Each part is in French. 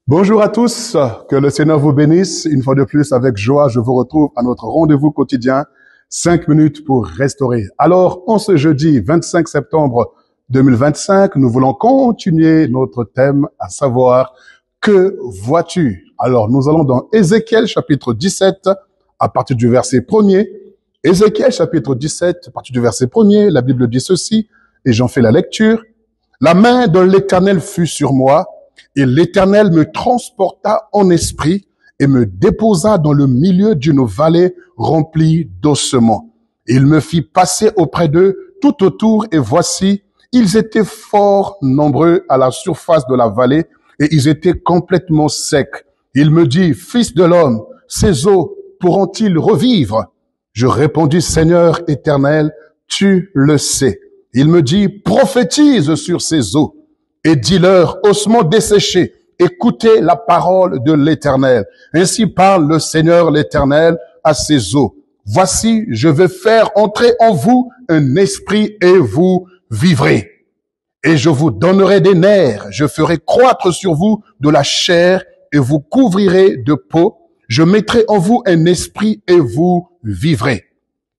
Bonjour à tous, que le Seigneur vous bénisse. Une fois de plus, avec joie, je vous retrouve à notre rendez-vous quotidien, 5 minutes pour restaurer. Alors, en ce jeudi 25 septembre 2025, nous voulons continuer notre thème, à savoir, que vois-tu? Alors, nous allons dans Ézéchiel chapitre 17, à partir du verset 1er. Ézéchiel chapitre 17, à partir du verset 1er, la Bible dit ceci, et j'en fais la lecture. La main de l'Éternel fut sur moi, et l'Éternel me transporta en esprit et me déposa dans le milieu d'une vallée remplie d'ossements. Il me fit passer auprès d'eux tout autour, et voici, ils étaient fort nombreux à la surface de la vallée, et ils étaient complètement secs. Il me dit, Fils de l'homme, ces eaux pourront-ils revivre? Je répondis, Seigneur éternel, tu le sais. Il me dit, prophétise sur ces eaux et dis-leur, ossements desséchés, écoutez la parole de l'Éternel. Ainsi parle le Seigneur l'Éternel à ces eaux. Voici, je vais faire entrer en vous un esprit et vous vivrez. Et je vous donnerai des nerfs, je ferai croître sur vous de la chair et vous couvrirez de peau. Je mettrai en vous un esprit et vous vivrez.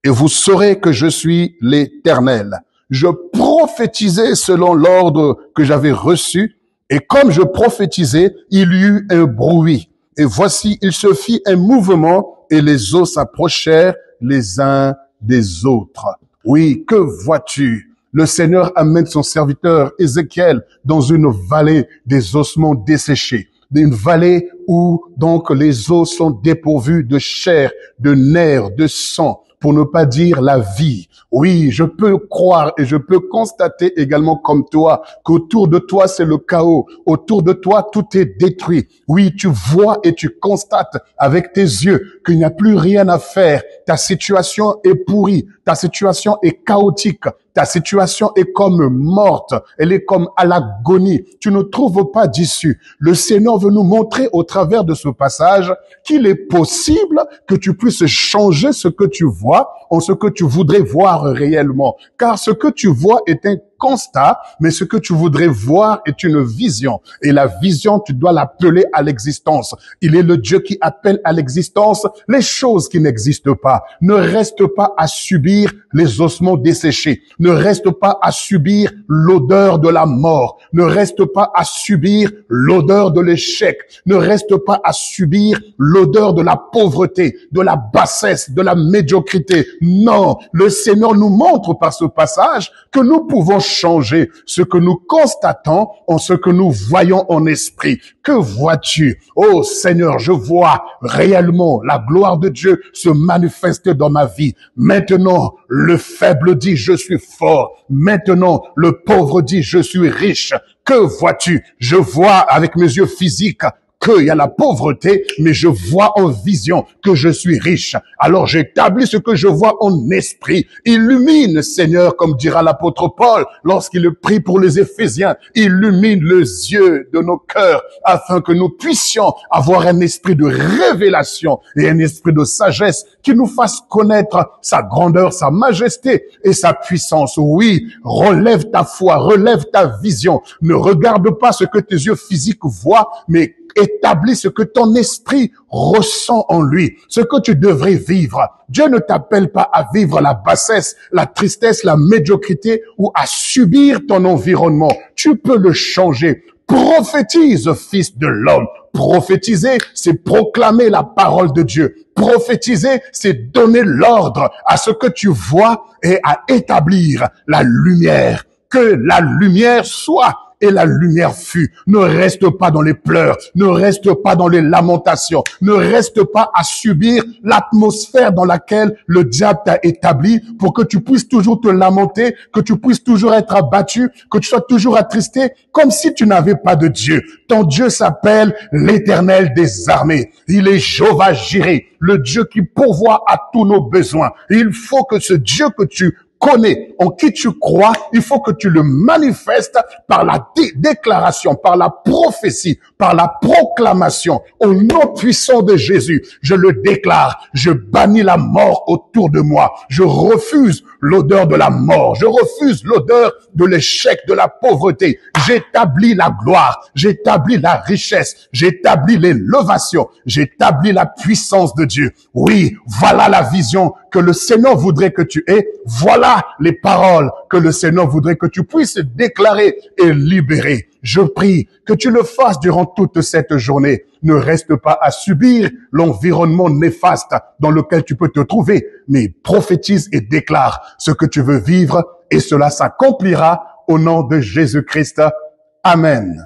Et vous saurez que je suis l'Éternel. Je prophétisais selon l'ordre que j'avais reçu, et comme je prophétisais, il y eut un bruit. Et voici, il se fit un mouvement, et les os s'approchèrent les uns des autres. Oui, que vois-tu? Le Seigneur amène son serviteur Ézéchiel dans une vallée des ossements desséchés. Une vallée où donc les os sont dépourvus de chair, de nerfs, de sang, pour ne pas dire la vie. Oui, je peux croire et je peux constater également comme toi qu'autour de toi c'est le chaos. Autour de toi tout est détruit. Oui, tu vois et tu constates avec tes yeux qu'il n'y a plus rien à faire. Ta situation est pourrie. Ta situation est chaotique. Ta situation est comme morte. Elle est comme à l'agonie. Tu ne trouves pas d'issue. Le Seigneur veut nous montrer au travers de ce passage qu'il est possible que tu puisses changer ce que tu vois en ce que tu voudrais voir réellement. Car ce que tu vois est un constat, mais ce que tu voudrais voir est une vision. Et la vision, tu dois l'appeler à l'existence. Il est le Dieu qui appelle à l'existence les choses qui n'existent pas. Ne reste pas à subir les ossements desséchés. Ne reste pas à subir l'odeur de la mort. Ne reste pas à subir l'odeur de l'échec. Ne reste pas à subir l'odeur de la pauvreté, de la bassesse, de la médiocrité. Non, le Seigneur nous montre par ce passage que nous pouvons changer ce que nous constatons en ce que nous voyons en esprit. Que vois-tu? Oh Seigneur, je vois réellement la gloire de Dieu se manifester dans ma vie. Maintenant, le faible dit, je suis fort. Maintenant, le pauvre dit, je suis riche. Que vois-tu? Je vois avec mes yeux physiques qu'il y a la pauvreté, mais je vois en vision que je suis riche. Alors j'établis ce que je vois en esprit. Illumine, Seigneur, comme dira l'apôtre Paul lorsqu'il prie pour les Éphésiens. Illumine les yeux de nos cœurs afin que nous puissions avoir un esprit de révélation et un esprit de sagesse qui nous fasse connaître sa grandeur, sa majesté et sa puissance. Oui, relève ta foi, relève ta vision. Ne regarde pas ce que tes yeux physiques voient, mais établis ce que ton esprit ressent en lui, ce que tu devrais vivre. Dieu ne t'appelle pas à vivre la bassesse, la tristesse, la médiocrité ou à subir ton environnement. Tu peux le changer. Prophétise, fils de l'homme. Prophétiser, c'est proclamer la parole de Dieu. Prophétiser, c'est donner l'ordre à ce que tu vois et à établir la lumière. Que la lumière soit. Et la lumière fut. Ne reste pas dans les pleurs, ne reste pas dans les lamentations, ne reste pas à subir l'atmosphère dans laquelle le diable t'a établi pour que tu puisses toujours te lamenter, que tu puisses toujours être abattu, que tu sois toujours attristé, comme si tu n'avais pas de Dieu. Ton Dieu s'appelle l'Éternel des armées. Il est Jéhovah Jireh, le Dieu qui pourvoit à tous nos besoins. Il faut que ce Dieu que tu connais, en qui tu crois, il faut que tu le manifestes par la déclaration, par la prophétie, par la proclamation. Au nom puissant de Jésus, je le déclare, je bannis la mort autour de moi. Je refuse l'odeur de la mort. Je refuse l'odeur de l'échec, de la pauvreté. J'établis la gloire, j'établis la richesse, j'établis l'élévation, j'établis la puissance de Dieu. Oui, voilà la vision que le Seigneur voudrait que tu aies. Voilà les paroles que le Seigneur voudrait que tu puisses déclarer et libérer. Je prie que tu le fasses durant toute cette journée. Ne reste pas à subir l'environnement néfaste dans lequel tu peux te trouver, mais prophétise et déclare ce que tu veux vivre et cela s'accomplira au nom de Jésus-Christ. Amen.